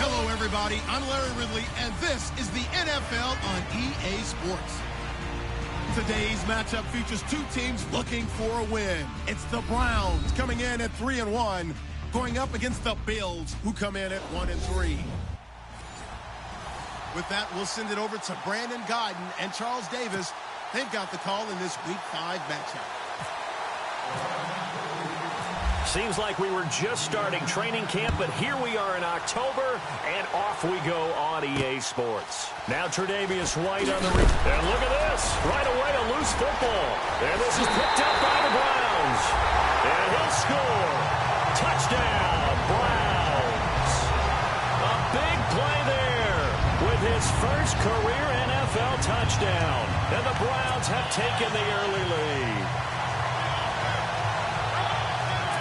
Hello, everybody. I'm Larry Ridley, and this is the NFL on EA Sports. Today's matchup features two teams looking for a win. It's the Browns coming in at 3-1, going up against the Bills, who come in at 1-3. With that, we'll send it over to Brandon Gaudin and Charles Davis. They've got the call in this Week 5 matchup. Seems like we were just starting training camp, but here we are in October, and off we go on EA Sports. Now Tre'Davious White on the and look at this. Right away, a loose football. And this is picked up by the Browns. And he'll score. Touchdown, Browns. A big play there with his first career NFL touchdown. And the Browns have taken the early lead.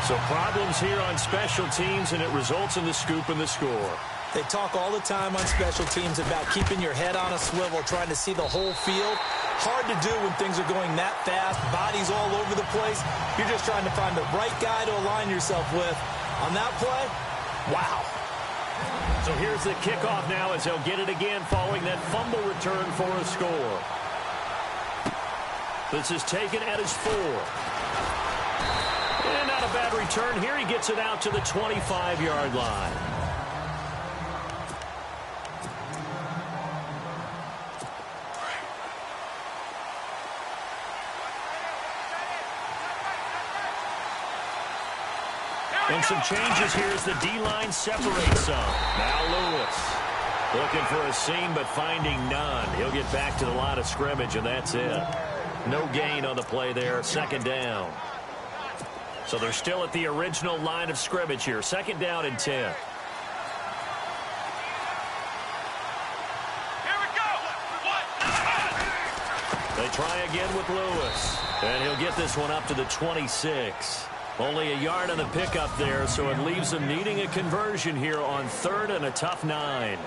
So problems here on special teams, and it results in the scoop and the score. They talk all the time on special teams about keeping your head on a swivel, trying to see the whole field. Hard to do when things are going that fast, bodies all over the place. You're just trying to find the right guy to align yourself with. On that play, wow. So here's the kickoff now as they'll get it again following that fumble return for a score. This is taken at his 4. And not a bad return here. He gets it out to the 25-yard line. And some changes here as the D-line separates some. Now Lewis looking for a seam but finding none. He'll get back to the line of scrimmage, and that's it. No gain on the play there. Second down. So they're still at the original line of scrimmage here. Second down and 10. Here we go. They try again with Lewis. And he'll get this one up to the 26. Only a yard on the pickup there, so it leaves them needing a conversion here on 3rd and a tough 9.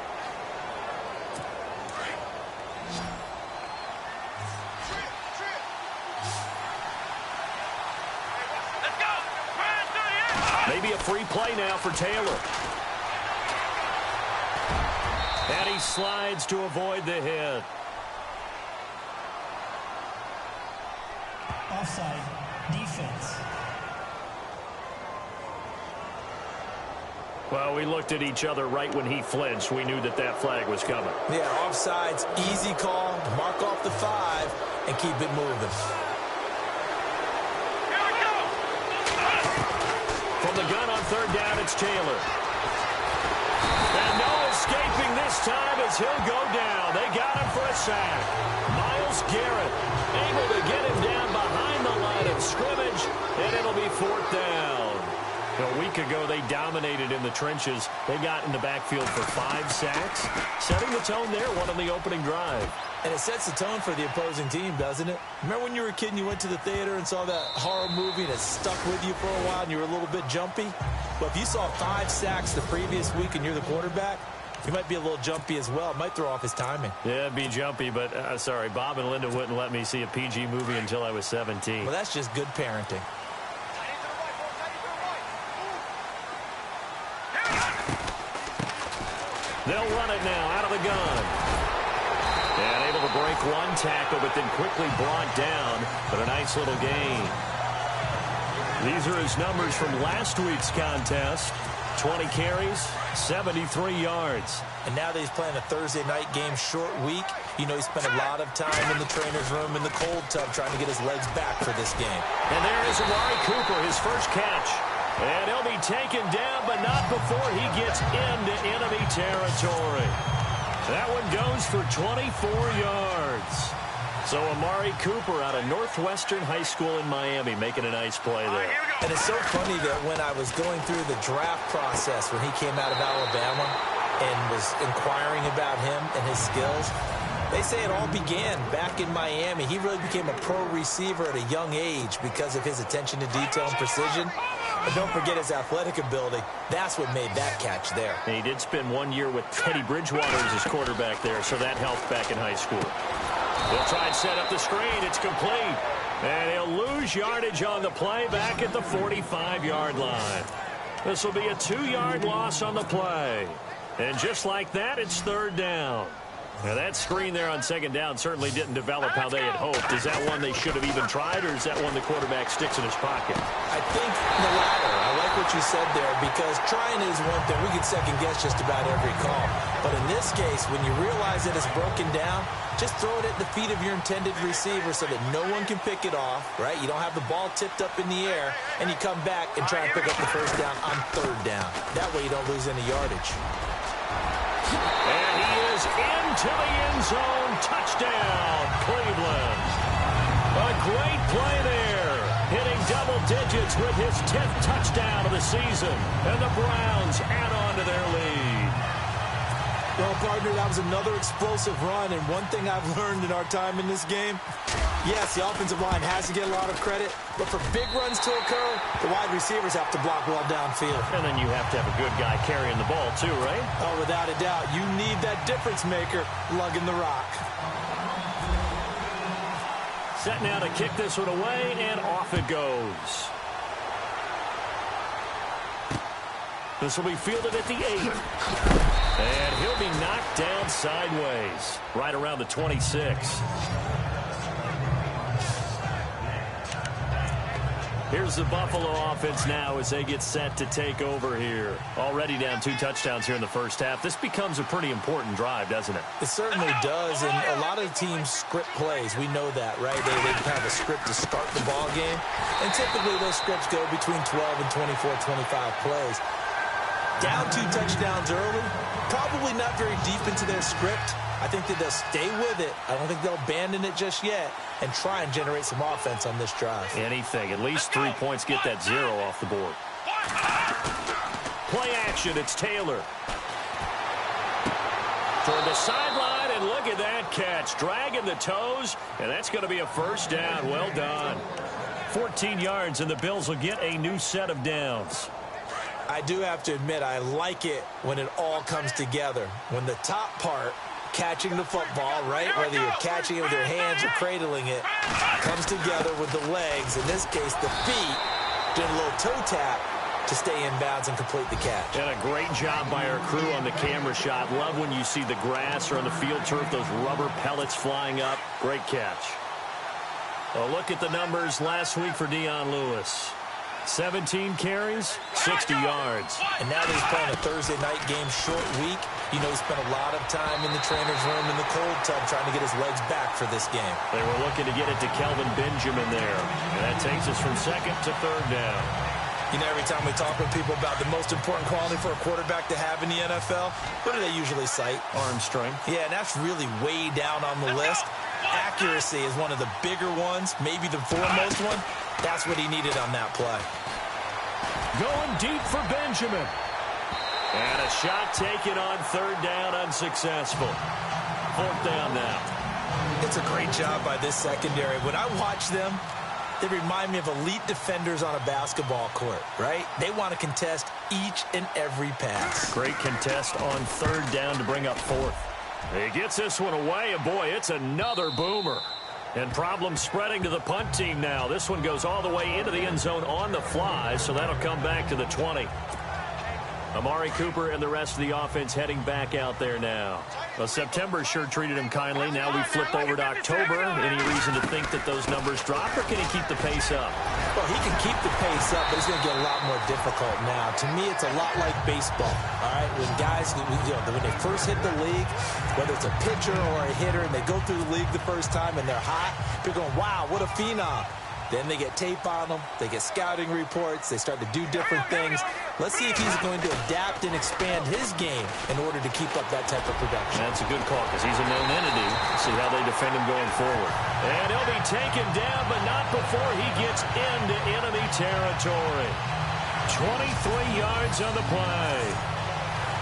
Maybe a free play now for Taylor. And he slides to avoid the hit. Offside, defense. Well, we looked at each other right when he flinched. We knew that that flag was coming. Yeah, offsides, easy call, mark off the 5, and keep it moving. From the gun on 3rd down, it's Taylor. And no escaping this time as he'll go down. They got him for a sack. Myles Garrett able to get him down behind the line of scrimmage, and it'll be 4th down. A week ago, they dominated in the trenches. They got in the backfield for 5 sacks, setting the tone there, one on the opening drive. And it sets the tone for the opposing team, doesn't it? Remember when you were a kid and you went to the theater and saw that horror movie and it stuck with you for a while and you were a little bit jumpy? Well, if you saw 5 sacks the previous week and you're the quarterback, you might be a little jumpy as well. It might throw off his timing. Yeah, it'd be jumpy, but sorry, Bob and Linda wouldn't let me see a PG movie until I was 17. Well, that's just good parenting. They'll run it now out of the gun. And able to break one tackle, but then quickly brought down. But a nice little gain. These are his numbers from last week's contest. 20 carries, 73 yards. And now that he's playing a Thursday night game, short week, you know he spent a lot of time in the trainer's room in the cold tub trying to get his legs back for this game. And there is Amari Cooper, his first catch. And he'll be taken down, but not before he gets into enemy territory. That one goes for 24 yards. So Amari Cooper out of Northwestern High School in Miami making a nice play there. And it's so funny that when I was going through the draft process when he came out of Alabama and was inquiring about him and his skills, they say it all began back in Miami. He really became a pro receiver at a young age because of his attention to detail and precision. But don't forget his athletic ability. That's what made that catch there. And he did spend 1 year with Teddy Bridgewater as his quarterback there, so that helped back in high school. He'll try and set up the screen. It's complete. And he'll lose yardage on the play back at the 45-yard line. This will be a 2-yard loss on the play. And just like that, it's third down. Now, that screen there on second down certainly didn't develop how they had hoped. Is that one they should have even tried, or is that one the quarterback sticks in his pocket? I think the latter. I like what you said there, because trying is one thing. We can second-guess just about every call. But in this case, when you realize that it's broken down, just throw it at the feet of your intended receiver so that no one can pick it off, right? You don't have the ball tipped up in the air, and you come back and try and pick up the first down on third down. That way you don't lose any yardage. And he is into the end zone. Touchdown, Cleveland. A great play there. Hitting double digits with his 10th touchdown of the season. And the Browns add on to their lead. Well, partner, that was another explosive run. And one thing I've learned in our time in this game, yes, the offensive line has to get a lot of credit, but for big runs to occur, the wide receivers have to block well downfield. And then you have to have a good guy carrying the ball too, right? Oh, without a doubt. You need that difference maker lugging the rock. Set now to kick this one away, and off it goes. This will be fielded at the 8. And he'll be knocked down sideways, right around the 26. Here's the Buffalo offense now as they get set to take over here. Already down 2 touchdowns here in the first half. This becomes a pretty important drive, doesn't it? It certainly does, and a lot of teams script plays. We know that, right? They have a script to start the ball game, and typically those scripts go between 12 and 24, 25 plays. Down 2 touchdowns early, probably not very deep into their script. I think that they'll stay with it. I don't think they'll abandon it just yet and try and generate some offense on this drive. Anything. At least 3 points, get that 0 off the board. Play action. It's Taylor. Toward the sideline, and look at that catch. Dragging the toes, and that's going to be a first down. Well done. 14 yards, and the Bills will get a new set of downs. I do have to admit, I like it when it all comes together. When the top part, catching the football, right, whether you're catching it with your hands or cradling it, comes together with the legs, in this case the feet, doing a little toe tap to stay in bounds and complete the catch. And a great job by our crew on the camera shot. Love when you see the grass or on the field turf, those rubber pellets flying up. Great catch. A look at the numbers last week for Dion Lewis. 17 carries, 60 yards. And now that he's playing a Thursday night game, short week, you know he spent a lot of time in the trainer's room in the cold tub trying to get his legs back for this game. They were looking to get it to Kelvin Benjamin there. And that takes us from second to third down. You know, every time we talk with people about the most important quality for a quarterback to have in the NFL, what do they usually cite? Arm strength. Yeah, and that's really way down on the list. Accuracy is one of the bigger ones, maybe the foremost one. That's what he needed on that play. Going deep for Benjamin. And a shot taken on third down, unsuccessful. Fourth down now. It's a great job by this secondary. When I watch them, they remind me of elite defenders on a basketball court, right? They want to contest each and every pass. Great contest on third down to bring up fourth. He gets this one away, and boy, it's another boomer. And problems spreading to the punt team now. This one goes all the way into the end zone on the fly, so that'll come back to the 20. Amari Cooper and the rest of the offense heading back out there now. Well, September sure treated him kindly. Now we flipped over to October. Any reason to think that those numbers drop, or can he keep the pace up? Well, he can keep the pace up, but it's going to get a lot more difficult now. To me, it's a lot like baseball, all right? When guys, when they first hit the league, whether it's a pitcher or a hitter, and they go through the league the first time and they're hot, people are going, wow, what a phenom. Then they get tape on them. They get scouting reports. They start to do different things. Let's see if he's going to adapt and expand his game in order to keep up that type of production. That's a good call because he's a known entity. See how they defend him going forward. And he'll be taken down, but not before he gets into enemy territory. 23 yards on the play.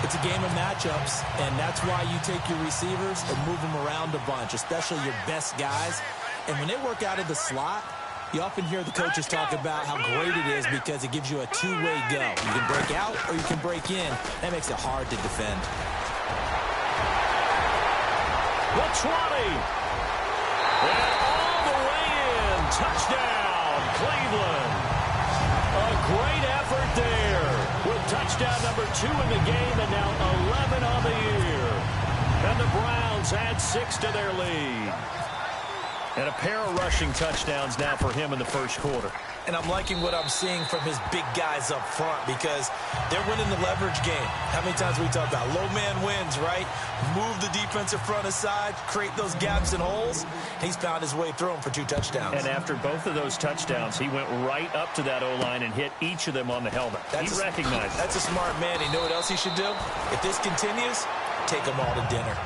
It's a game of matchups, and that's why you take your receivers and move them around a bunch, especially your best guys. And when they work out of the slot, you often hear the coaches talk about how great it is because it gives you a two-way go. You can break out or you can break in. That makes it hard to defend. The 20. And all the way in. Touchdown, Cleveland. A great effort there with touchdown number 2 in the game, and now 11 on add 6 to their lead. And a pair of rushing touchdowns now for him in the first quarter. And I'm liking what I'm seeing from his big guys up front because they're winning the leverage game. How many times we talk about low man wins, right? Move the defensive front aside, create those gaps and holes. He's found his way through them for 2 touchdowns. And after both of those touchdowns, he went right up to that O-line and hit each of them on the helmet. He recognized it. That's a smart man. You know what else he should do? If this continues, take them all to dinner.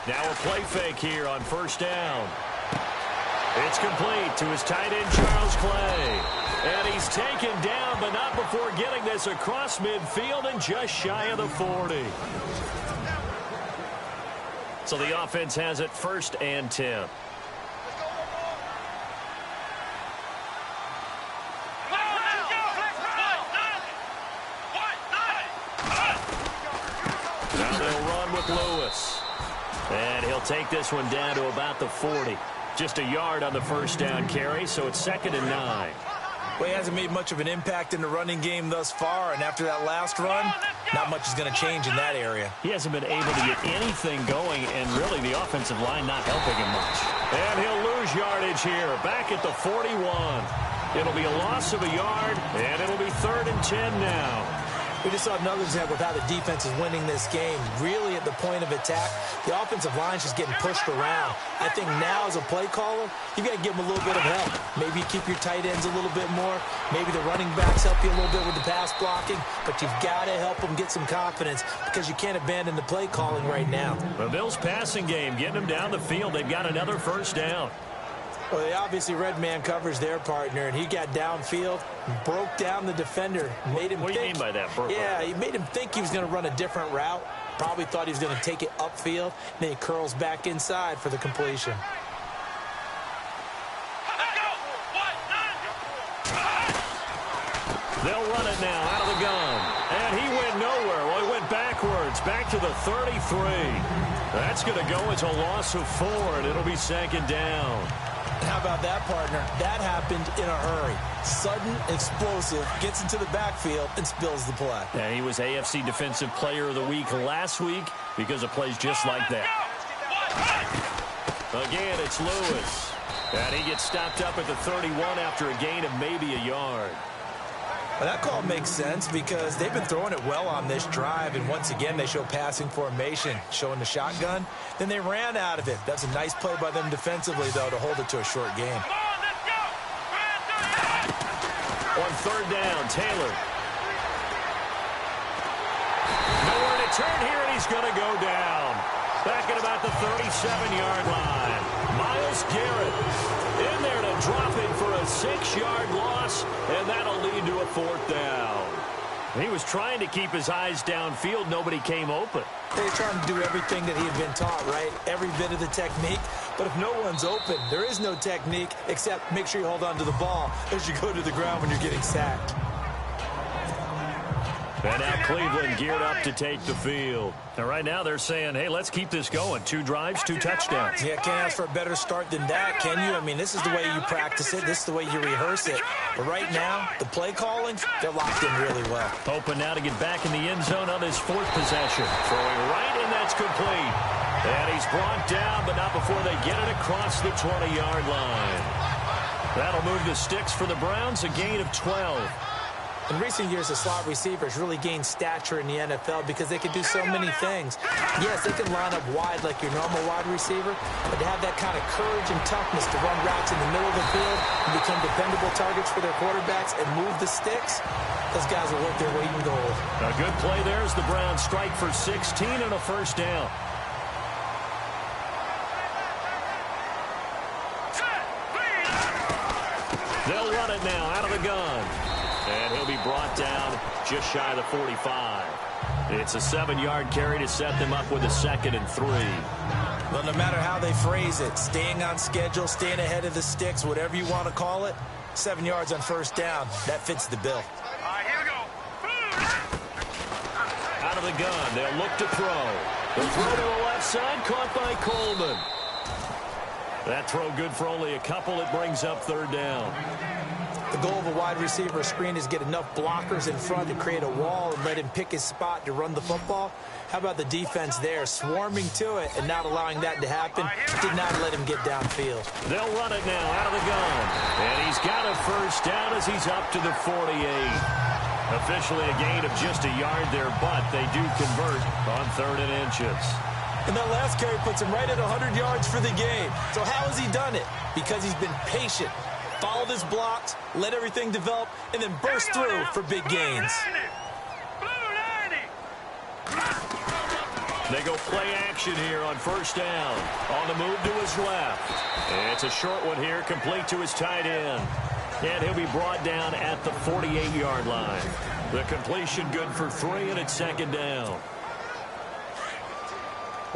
Now a play fake here on first down. It's complete to his tight end, Charles Clay. And he's taken down, but not before getting this across midfield and just shy of the 40. So the offense has it 1st and 10. Now they'll run with Lewis. And he'll take this one down to about the 40. Just a yard on the first down carry, so it's 2nd and 9. Well, he hasn't made much of an impact in the running game thus far, and after that last run, not much is going to change in that area. He hasn't been able to get anything going, and really the offensive line not helping him much. And he'll lose yardage here, back at the 41. It'll be a loss of a yard, and it'll be 3rd and 10 now. We just saw another example of how the defense is winning this game. Really at the point of attack, the offensive line is just getting pushed around. I think now as a play caller, you've got to give them a little bit of help. Maybe you keep your tight ends a little bit more. Maybe the running backs help you a little bit with the pass blocking. But you've got to help them get some confidence because you can't abandon the play calling right now. The Bills' passing game, getting them down the field. They've got another first down. Well, they obviously red man covers their partner, and he got downfield, broke down the defender, made him What do you mean by that, Burko? Yeah, he made him think he was going to run a different route. Probably thought he was going to take it upfield, and then he curls back inside for the completion. They'll run it now out of the gun. And he went nowhere. Well, he went backwards, back to the 33. That's going to go as a loss of 4, and it'll be 2nd down. How about that, partner? That happened in a hurry. Sudden, explosive, gets into the backfield, and spills the play. And he was AFC Defensive Player of the Week last week because of plays just like that. Again, it's Lewis. And he gets stopped up at the 31 after a gain of maybe a yard. Well, that call makes sense because they've been throwing it well on this drive, and once again they show passing formation, showing the shotgun. Then they ran out of it. That's a nice play by them defensively, though, to hold it to a short game. On 3rd down, Taylor. Nowhere to turn here, and he's going to go down. Back at about the 37-yard line. Myles Garrett in there to drop it for a 6-yard loss, and that'll lead to a 4th down. He was trying to keep his eyes downfield. Nobody came open. They're trying to do everything that he had been taught, right? Every bit of the technique. But if no one's open, there is no technique except make sure you hold on to the ball as you go to the ground when you're getting sacked. And now Cleveland geared up to take the field. And right now they're saying, hey, let's keep this going. 2 drives, 2 touchdowns. Yeah, can't ask for a better start than that, can you? I mean, this is the way you practice it. This is the way you rehearse it. But right now, the play calling, they're locked in really well. Hoping now to get back in the end zone on his 4th possession. Throwing right, and that's complete. And he's brought down, but not before they get it across the 20-yard line. That'll move the sticks for the Browns, a gain of 12. In recent years, the slot receivers really gained stature in the NFL because they can do so many things. Yes, they can line up wide like your normal wide receiver, but to have that kind of courage and toughness to run routes in the middle of the field and become dependable targets for their quarterbacks and move the sticks, those guys will work their weight in gold. A good play there as the Browns strike for 16 and a 1st down. They'll run it now out of the gun. And he'll be brought down just shy of the 45. It's a 7-yard carry to set them up with a 2nd and 3. Well, no matter how they phrase it, staying on schedule, staying ahead of the sticks, whatever you want to call it, 7 yards on 1st down, that fits the bill. Out out of the gun. They'll look to throw. The throw to the left side, caught by Coleman. That throw good for only a couple. It brings up third down. The goal of a wide receiver screen is get enough blockers in front to create a wall and let him pick his spot to run the football. How about the defense there, swarming to it and not allowing that to happen? Did not let him get downfield. They'll run it now out of the gun. And he's got a first down as he's up to the 48. Officially a gain of just a yard there, but they do convert on 3rd and inches. And that last carry puts him right at 100 yards for the game. So how has he done it? Because he's been patient, followed his blocks, let everything develop, and then burst through for big gains. They go play action here on first down. On the move to his left. And it's a short one here, complete to his tight end. And he'll be brought down at the 48-yard line. The completion good for 3, and it's 2nd down.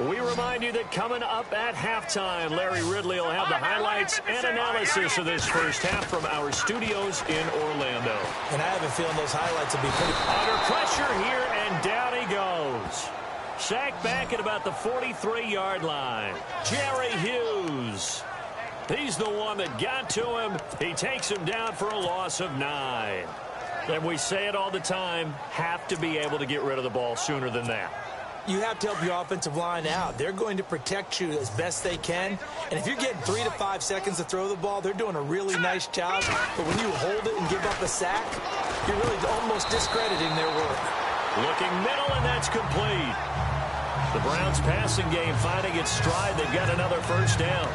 We remind you that coming up at halftime, Larry Ridley will have the highlights and analysis of this first half from our studios in Orlando. And I have a feeling those highlights will be pretty... Under pressure here, and down he goes. Sacked back at about the 43-yard line. Jerry Hughes. He's the one that got to him. He takes him down for a loss of 9. And we say it all the time, have to be able to get rid of the ball sooner than that. You have to help your offensive line out. They're going to protect you as best they can. And if you're getting 3 to 5 seconds to throw the ball, they're doing a really nice job. But when you hold it and give up a sack, you're really almost discrediting their work. Looking middle, and that's complete. The Browns passing game finding its stride. They've got another first down.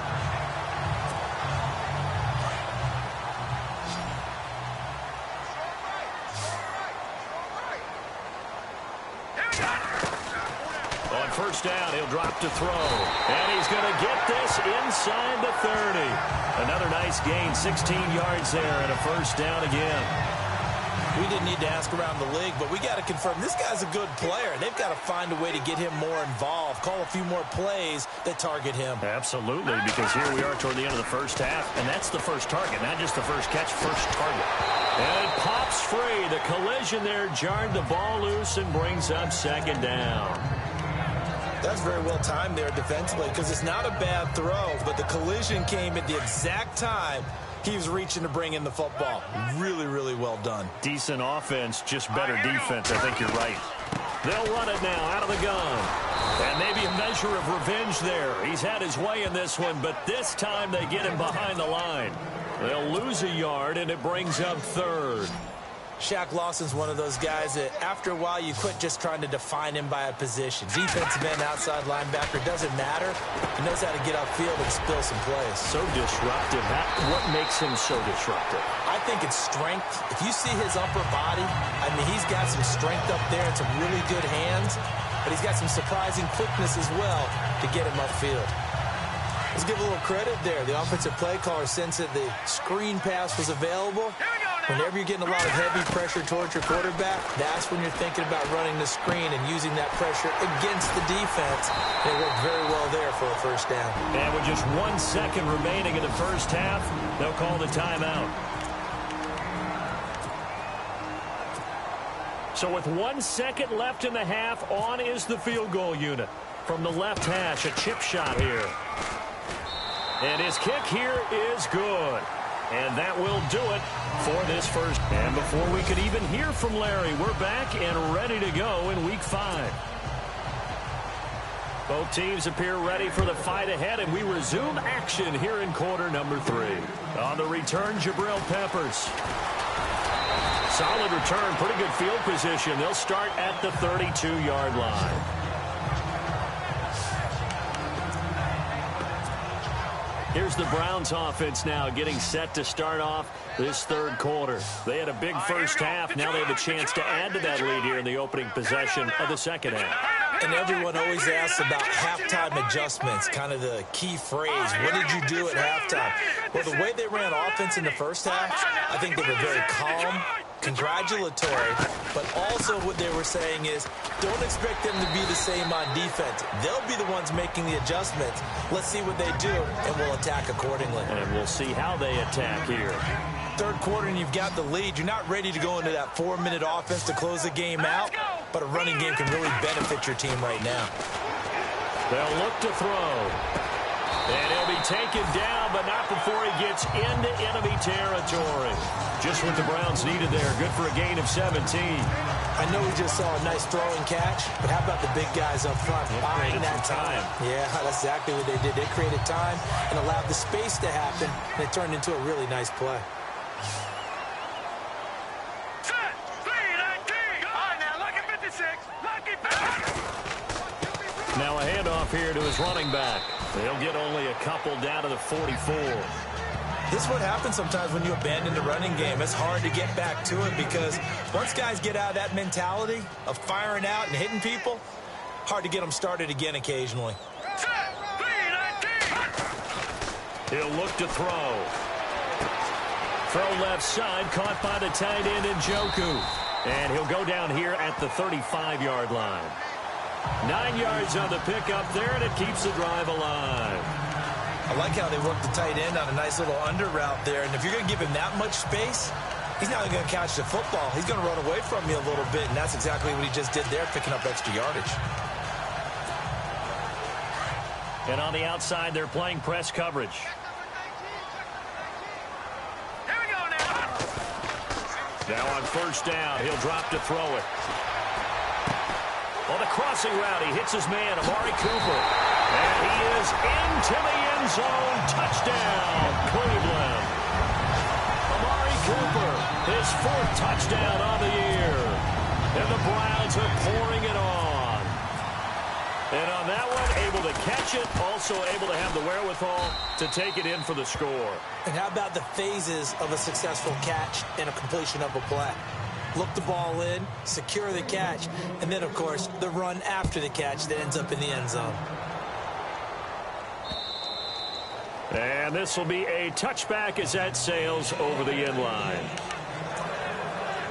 On first down, he'll drop to throw. And he's going to get this inside the 30. Another nice gain, 16 yards there, and a first down again. We didn't need to ask around the league, but we got to confirm this guy's a good player. They've got to find a way to get him more involved, call a few more plays that target him. Absolutely, because here we are toward the end of the first half, and that's the first target, not just the first catch, first target. And it pops free. The collision there jarred the ball loose and brings up 2nd down. That's very well timed there defensively because it's not a bad throw, but the collision came at the exact time he was reaching to bring in the football. Really, really well done. Decent offense, just better defense. I think you're right. They'll run it now out of the gun. And maybe a measure of revenge there. He's had his way in this one, but this time they get him behind the line. They'll lose a yard, and it brings up 3rd. Shaq Lawson's one of those guys that after a while you quit just trying to define him by a position. Defensive end, outside linebacker, doesn't matter. He knows how to get upfield and spill some plays. So disruptive. What makes him so disruptive? I think it's strength. If you see his upper body, I mean, he's got some strength up there and some really good hands, but he's got some surprising quickness as well to get him upfield. Let's give a little credit there. The offensive play caller sensed that the screen pass was available. Whenever you're getting a lot of heavy pressure towards your quarterback, that's when you're thinking about running the screen and using that pressure against the defense. It worked very well there for a first down. And with just 1 second remaining in the first half, they'll call the timeout. So with 1 second left in the half, on is the field goal unit. From the left hash, a chip shot here. And his kick here is good. And that will do it for this first. And before we could even hear from Larry, we're back and ready to go in Week 5. Both teams appear ready for the fight ahead, and we resume action here in quarter number 3. On the return, Jabril Peppers. Solid return, pretty good field position. They'll start at the 32-yard line. Here's the Browns offense now getting set to start off this 3rd quarter. They had a big first half. Now they have a chance to add to that lead here in the opening possession of the 2nd half. And everyone always asks about halftime adjustments, kind of the key phrase. What did you do at halftime? Well, the way they ran offense in the first half, I think they were very calm, congratulatory, but also what they were saying is don't expect them to be the same on defense. They'll be the ones making the adjustments. Let's see what they do, and we'll attack accordingly. And we'll see how they attack here. 3rd quarter, and you've got the lead. You're not ready to go into that 4-minute offense to close the game out. but a running game can really benefit your team right now. They'll look to throw. And he'll be taken down, but not before he gets into enemy territory. Just what the Browns needed there. Good for a gain of 17. I know we just saw a nice throwing catch, but how about the big guys up front buying that time? Yeah, that's exactly what they did. They created time and allowed the space to happen, and it turned into a really nice play. Now a handoff here to his running back. He'll get only a couple down to the 44. This is what happens sometimes when you abandon the running game. It's hard to get back to it because once guys get out of that mentality of firing out and hitting people, hard to get them started again occasionally. He'll look to throw. Throw left side, caught by the tight end Njoku. And he'll go down here at the 35-yard line. 9 yards on the pickup there, and it keeps the drive alive. I like how they work the tight end on a nice little under route there. And if you're going to give him that much space, he's not going to catch the football. He's going to run away from you a little bit, and that's exactly what he just did there, picking up extra yardage. And on the outside, they're playing press coverage. Now on first down, he'll drop to throw it. On the crossing route, he hits his man, Amari Cooper. And he is into the end zone. Touchdown, Cleveland. Amari Cooper, his 4th touchdown on the year. And the Browns are pouring it on. And on that one, able to catch it, also able to have the wherewithal to take it in for the score. And how about the phases of a successful catch and a completion of a play? Look the ball in, secure the catch, and then, of course, the run after the catch that ends up in the end zone. And this will be a touchback as that sails over the end line.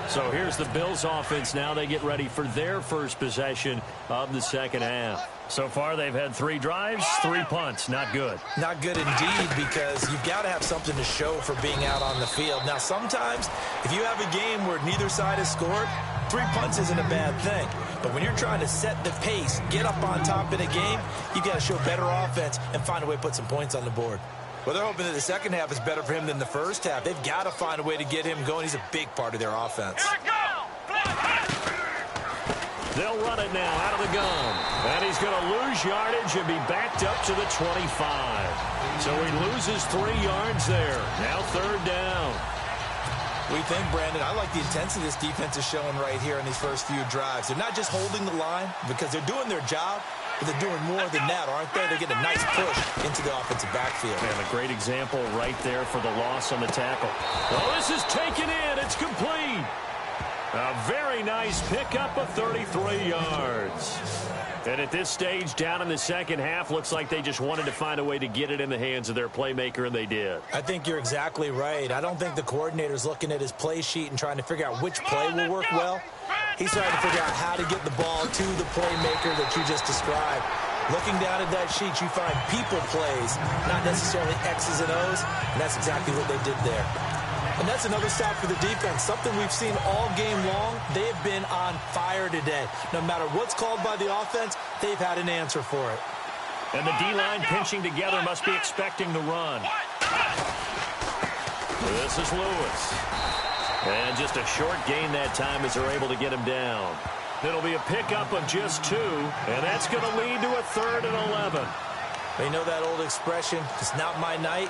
So here's the Bills offense now. They get ready for their first possession of the second half. So far, they've had 3 drives, 3 punts. Not good. Not good indeed, because you've got to have something to show for being out on the field. Now, sometimes, if you have a game where neither side has scored, 3 punts isn't a bad thing. But when you're trying to set the pace, get up on top of the game, you've got to show better offense and find a way to put some points on the board. Well, they're hoping that the second half is better for him than the first half. They've got to find a way to get him going. He's a big part of their offense. They'll run it now out of the gun. And he's going to lose yardage and be backed up to the 25. So he loses 3 yards there. Now 3rd down. We think, Brandon, I like the intensity this defense is showing right here in these first few drives. They're not just holding the line because they're doing their job, but they're doing more than that, aren't they? They're getting a nice push into the offensive backfield. And a great example right there for the loss on the tackle. Oh, this is taken in. It's complete. A very nice pickup of 33 yards. And at this stage, down in the second half, looks like they just wanted to find a way to get it in the hands of their playmaker, and they did. I think you're exactly right. I don't think the coordinator's looking at his play sheet and trying to figure out which play will work well. He's trying to figure out how to get the ball to the playmaker that you just described. Looking down at that sheet, you find people plays, not necessarily X's and O's, and that's exactly what they did there. And that's another stop for the defense, something we've seen all game long. They have been on fire today. No matter what's called by the offense, they've had an answer for it. And the D-line pinching together must be expecting the run. This is Lewis. And just a short gain that time as they're able to get him down. It'll be a pickup of just 2, and that's going to lead to a 3rd and 11. You know that old expression, it's not my night?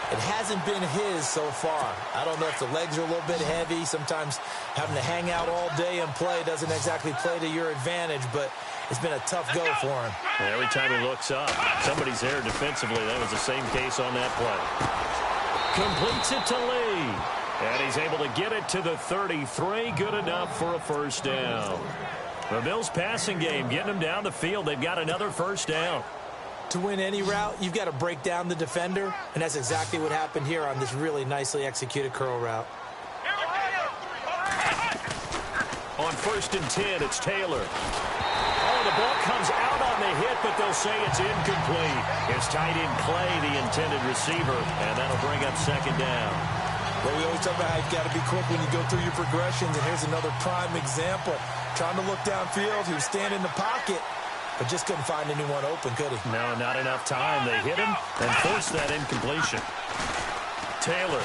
It hasn't been his so far. I don't know if the legs are a little bit heavy. Sometimes having to hang out all day and play doesn't exactly play to your advantage, but it's been a tough go for him. And every time he looks up, somebody's there defensively. That was the same case on that play. Completes it to Lee. And he's able to get it to the 33. Good enough for a first down. The Bills passing game, getting them down the field. They've got another first down. To win any route, you've got to break down the defender, and that's exactly what happened here on this really nicely executed curl route. On 1st and 10, it's Taylor. Oh, the ball comes out on the hit, but they'll say it's incomplete. It's tight end Clay, the intended receiver, and that'll bring up 2nd down. Well, we always talk about how you've got to be quick when you go through your progressions, and here's another prime example. trying to look downfield. He was standing in the pocket, but just couldn't find anyone open, could he? No, not enough time. They hit him and forced that incompletion. Taylor.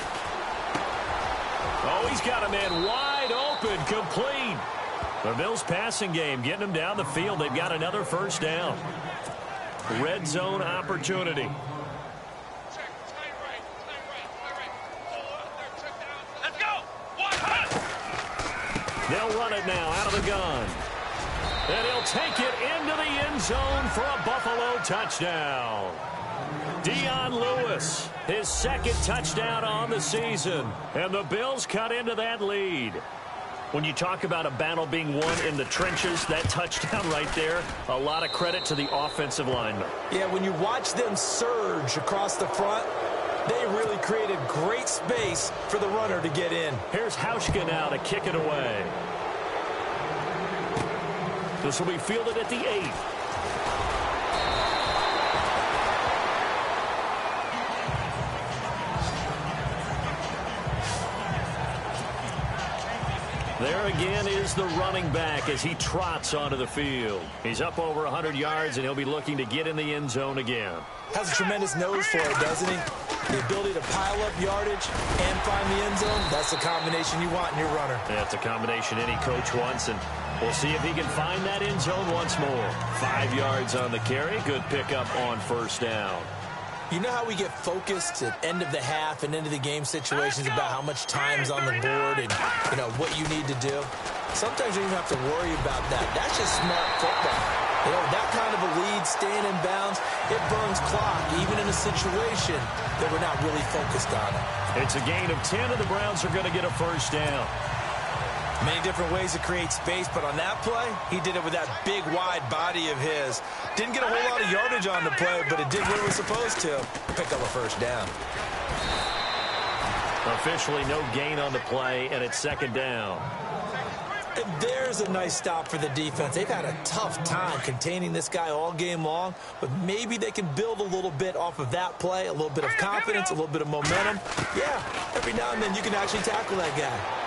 Oh, he's got a man wide open, complete. The Bills passing game getting them down the field. They've got another first down. Red zone opportunity. Let's go. They'll run it now out of the gun. And he'll take it into the end zone for a Buffalo touchdown. Dion Lewis, his second touchdown on the season. And the Bills cut into that lead. When you talk about a battle being won in the trenches, that touchdown right there, a lot of credit to the offensive linemen. Yeah, when you watch them surge across the front, they really created great space for the runner to get in. Here's Hauschka now to kick it away. This will be fielded at the 8. There again is the running back as he trots onto the field. He's up over 100 yards, and he'll be looking to get in the end zone again. Has a tremendous nose for it, doesn't he? The ability to pile up yardage and find the end zone, that's the combination you want in your runner. That's a combination any coach wants, and we'll see if he can find that end zone once more. 5 yards on the carry. Good pickup on first down. You know how we get focused at end of the half and into the game situations about how much time's on the board and, you know, what you need to do? Sometimes you don't even have to worry about that. That's just smart football. You know, that kind of a lead, staying in bounds, it burns clock, even in a situation that we're not really focused on it. It's a gain of 10, and the Browns are going to get a first down. Many different ways to create space, but on that play, he did it with that big, wide body of his. Didn't get a whole lot of yardage on the play, but it did what it was supposed to. Pick up a first down. Officially no gain on the play, and it's second down. And there's a nice stop for the defense. They've had a tough time containing this guy all game long, but maybe they can build a little bit off of that play, a little bit of confidence, a little bit of momentum. Yeah, every now and then you can actually tackle that guy.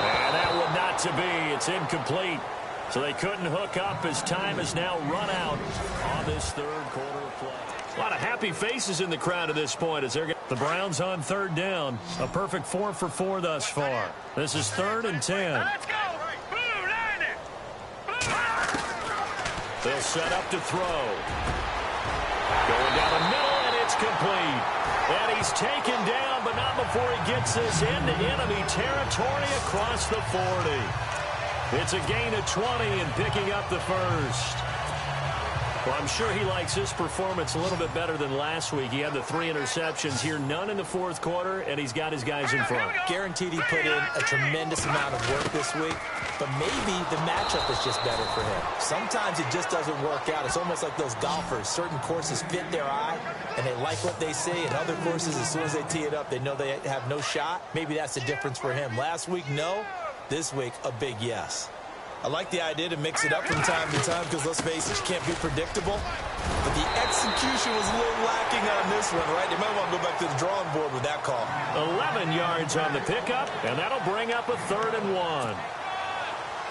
And that one not to be. It's incomplete. So they couldn't hook up as time has now run out on this third quarter of play. A lot of happy faces in the crowd at this point as they're the Browns on third down. A perfect 4 for 4 thus far. This is 3rd and 10. Let's go. Blue, line it. They'll set up to throw. Going down the middle, and it's complete. And he's taken down, but not before he gets this into enemy territory across the 40. It's a gain of 20 and picking up the first. Well, I'm sure he likes his performance a little bit better than last week. He had the 3 interceptions here, none in the fourth quarter, and he's got his guys in front. Guaranteed he put in a tremendous amount of work this week, but maybe the matchup is just better for him. Sometimes it just doesn't work out. It's almost like those golfers. Certain courses fit their eye, and they like what they see, and other courses, as soon as they tee it up, they know they have no shot. Maybe that's the difference for him. Last week, no. This week, a big yes. I like the idea to mix it up from time to time because, let's face it, you can't be predictable. But the execution was a little lacking on this one, right? They might want to go back to the drawing board with that call. 11 yards on the pickup, and that'll bring up a 3rd and 1.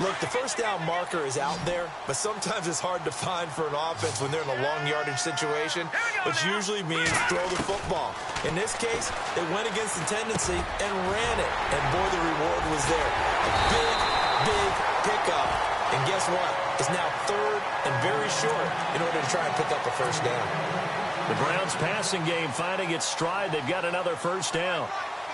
Look, the first down marker is out there, but sometimes it's hard to find for an offense when they're in a long yardage situation, which usually means throw the football. In this case, they went against the tendency and ran it, and boy, the reward was there. A big pickup, and guess what? It's now 3rd and very short in order to try and pick up a first down. The Browns passing game finding its stride. They've got another first down.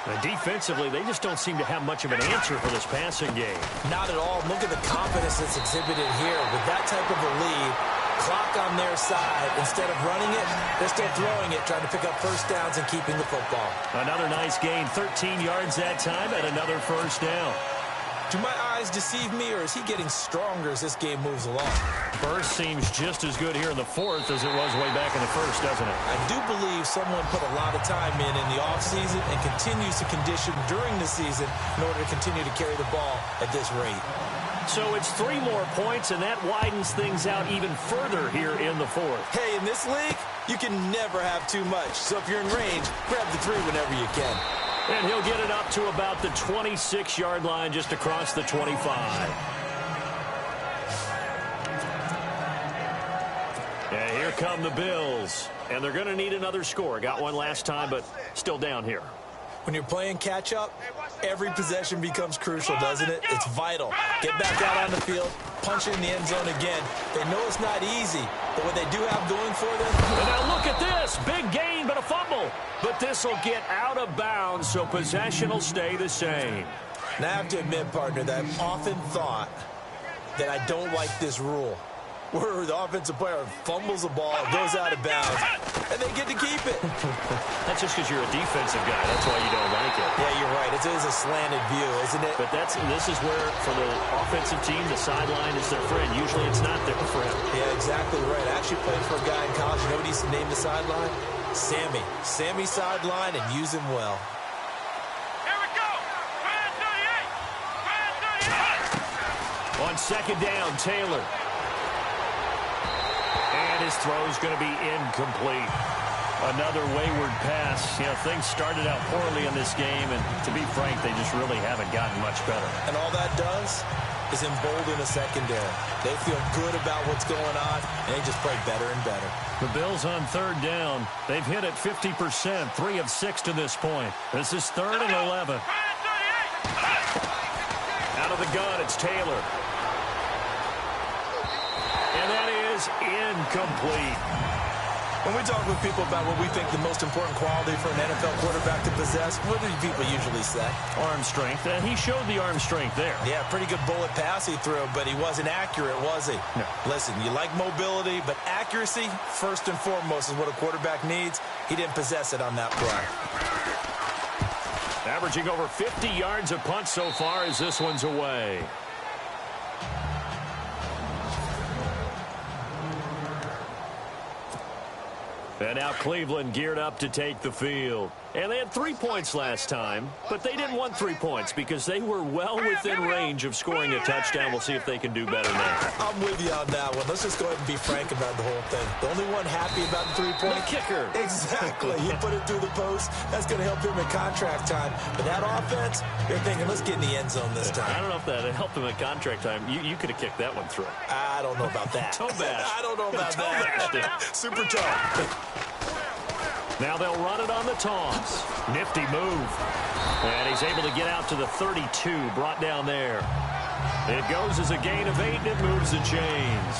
And defensively, they just don't seem to have much of an answer for this passing game. Not at all. Look at the confidence that's exhibited here. With that type of a lead, clock on their side, instead of running it, they're still throwing it, trying to pick up first downs and keeping the football. Another nice gain, 13 yards that time, and another first down. Do my eyes deceive me, or is he getting stronger as this game moves along? Burst seems just as good here in the fourth as it was way back in the first, doesn't it? I do believe someone put a lot of time in the offseason and continues to condition during the season in order to continue to carry the ball at this rate. So it's 3 more points, and that widens things out even further here in the fourth. Hey, in this league, you can never have too much. So if you're in range, grab the 3 whenever you can. And he'll get it up to about the 26-yard line just across the 25. Here come the Bills. And they're going to need another score. Got one last time, but still down here. When you're playing catch-up, every possession becomes crucial, doesn't it? It's vital. Get back out on the field, punch it in the end zone again. They know it's not easy, but what they do have going for them... And now look at this. Big gain, but a fumble. But this will get out of bounds, so possession will stay the same. Now, I have to admit, partner, that I've often thought that I don't like this rule, where the offensive player fumbles the ball, goes out of bounds, and they get to keep it. That's just because you're a defensive guy. That's why you don't like it. Yeah, you're right. It is a slanted view, isn't it? But this is where, for the offensive team, the sideline is their friend. Usually it's not there for him. Yeah, exactly right. I actually played for a guy in college. You know what he used to name the sideline? Sammy. Sammy sideline, and use him well. Here we go. Brand 38. Brand 38. On second down, Taylor. And his throw is going to be incomplete. Another wayward pass. You know, things started out poorly in this game, and to be frank, they just really haven't gotten much better. And all that does is embolden a secondary. They feel good about what's going on, and they just play better and better. The Bills on third down. They've hit it 50%, 3 of 6 to this point. This is 3rd and 11. Out of the gun, it's Taylor. And that is incomplete. When we talk with people about what we think the most important quality for an NFL quarterback to possess, what do people usually say? Arm strength, and he showed the arm strength there. Yeah, pretty good bullet pass he threw, but he wasn't accurate, was he? No. Listen, you like mobility, but accuracy, first and foremost, is what a quarterback needs. He didn't possess it on that play. Averaging over 50 yards a punt so far as this one's away. And now Cleveland geared up to take the field. And they had 3 points last time, but they didn't want 3 points because they were well within range of scoring a touchdown. We'll see if they can do better now. I'm with you on that one. Let's just go ahead and be frank about the whole thing. The only one happy about the 3-point... The kicker. Exactly. He put it through the post. That's going to help him in contract time. But that offense, they're thinking, let's get in the end zone this time. I don't know if that helped him at contract time. You could have kicked that one through. I don't know about that. Toe bash. I don't know about that. Super toe. Now they'll run it on the toss. Nifty move. And he's able to get out to the 32, brought down there. It goes as a gain of 8, and it moves the chains.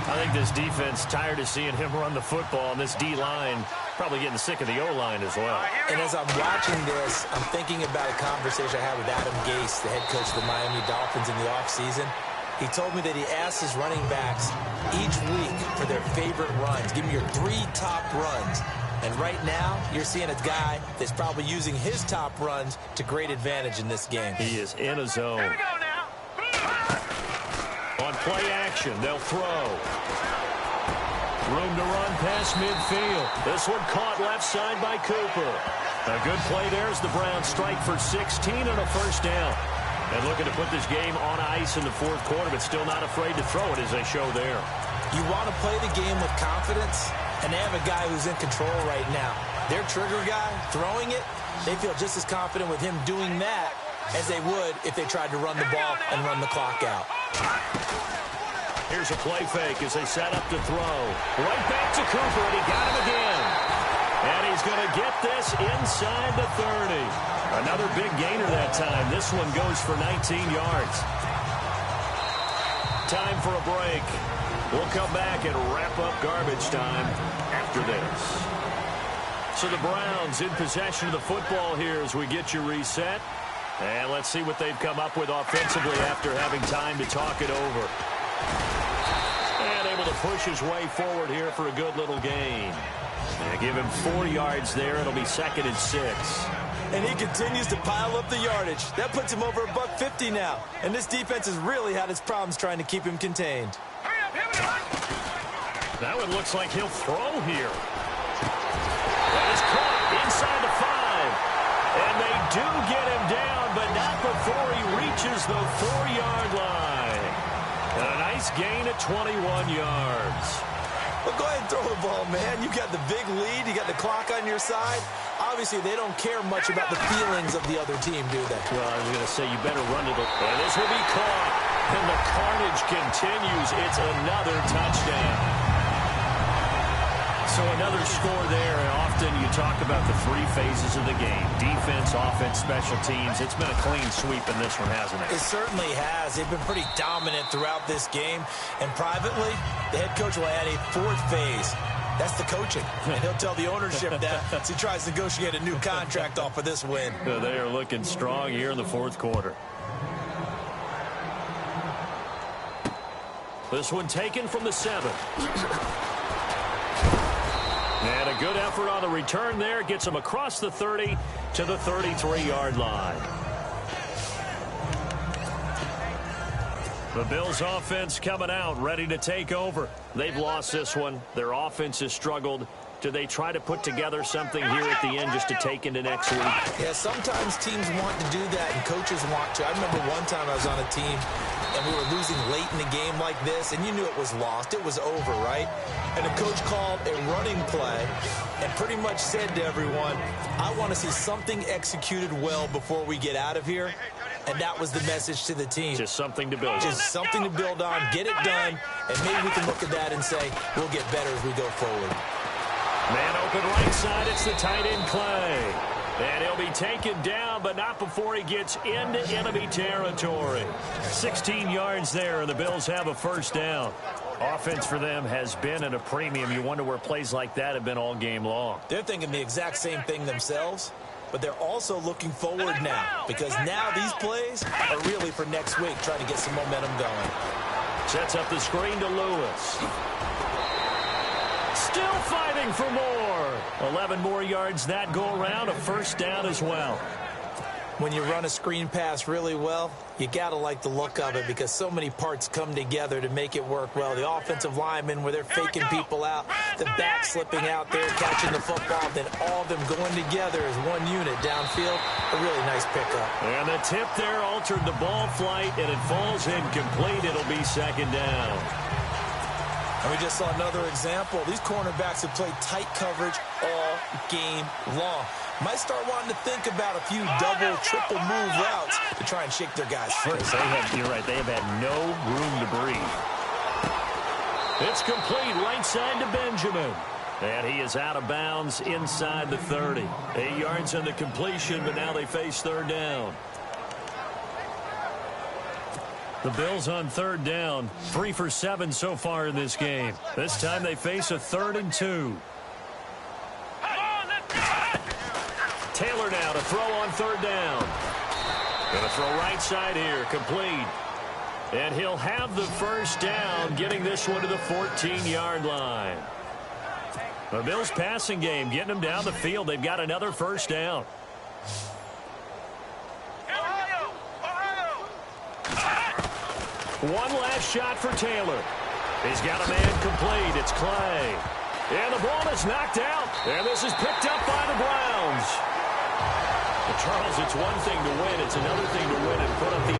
I think this defense tired of seeing him run the football, and this D-line probably getting sick of the O-line as well. And as I'm watching this, I'm thinking about a conversation I had with Adam Gase, the head coach of the Miami Dolphins in the offseason. He told me that he asked his running backs each week for their favorite runs. Give me your 3 top runs. And right now, you're seeing a guy that's probably using his top runs to great advantage in this game. He is in a zone. Here we go now. On play action, they'll throw. Room to run past midfield. This one caught left side by Cooper. A good play there as the Browns strike for 16 and a first down. And looking to put this game on ice in the 4th quarter, but still not afraid to throw it as they show there. You want to play the game with confidence, and they have a guy who's in control right now. Their trigger guy, throwing it, they feel just as confident with him doing that as they would if they tried to run the ball and run the clock out. Here's a play fake as they set up to throw. Right back to Cooper, and he got him again. And he's going to get this inside the 30. Another big gainer that time. This one goes for 19 yards. Time for a break. We'll come back and wrap up garbage time after this. So the Browns in possession of the football here as we get you reset. And let's see what they've come up with offensively after having time to talk it over. And able to push his way forward here for a good little gain. And give him 4 yards there. It'll be 2nd and 6. And he continues to pile up the yardage. That puts him over $150 now. And this defense has really had its problems trying to keep him contained. That one looks like he'll throw here. That is caught inside the 5. And they do get him down, but not before he reaches the 4-yard line. And a nice gain at 21 yards. Well, go ahead and throw the ball, man. You got the big lead. You got the clock on your side. Obviously, they don't care much about the feelings of the other team, do they? Well, I was going to say, you better run it. And this will be caught. And the carnage continues. It's another touchdown. So another score there, and often you talk about the three phases of the game. Defense, offense, special teams. It's been a clean sweep in this one, hasn't it? It certainly has. They've been pretty dominant throughout this game. And privately, the head coach will add a fourth phase. That's the coaching. And he'll tell the ownership that as he tries to negotiate a new contract off of this win. They are looking strong here in the fourth quarter. This one taken from the 7. And a good effort on the return there. Gets him across the 30 to the 33-yard line. The Bills offense coming out, ready to take over. They've lost this one. Their offense has struggled. Do they try to put together something here at the end just to take into next week? Yeah, sometimes teams want to do that and coaches want to. I remember one time I was on a team and we were losing late in the game like this, and you knew it was lost. It was over, right? And the coach called a running play and pretty much said to everyone, I want to see something executed well before we get out of here. And that was the message to the team. Just something to build on. Just something to build on, get it done, and maybe we can look at that and say, we'll get better as we go forward. Man open right side, it's the tight end Clay. And he'll be taken down, but not before he gets into enemy territory. 16 yards there, and the Bills have a first down. Offense for them has been at a premium. You wonder where plays like that have been all game long. They're thinking the exact same thing themselves, but they're also looking forward now, because now these plays are really for next week, trying to get some momentum going. Sets up the screen to Lewis. Still fighting for more. 11 more yards that go around, a first down as well. When you run a screen pass really well, you got to like the look of it because so many parts come together to make it work well. The offensive linemen where they're faking people out, the back slipping out there, catching the football, then all of them going together as one unit downfield. A really nice pickup. And the tip there altered the ball flight, and it falls incomplete. It'll be second down. And we just saw another example. These cornerbacks have played tight coverage all game long. Might start wanting to think about a few double, triple move routes to try and shake their guys free. You're right. They have had no room to breathe. It's complete right side to Benjamin. And he is out of bounds inside the 30. 8 yards on the completion, but now they face third down. The Bills on third down, 3 for 7 so far in this game. This time they face a 3rd and 2. Taylor now to throw on third down. Going to throw right side here, complete. And he'll have the first down, getting this one to the 14-yard line. The Bills passing game, getting them down the field. They've got another first down. One last shot for Taylor. He's got a man complete. It's Clay. And the ball is knocked out. And this is picked up by the Browns. Well, Charles, it's one thing to win. It's another thing to win and put up the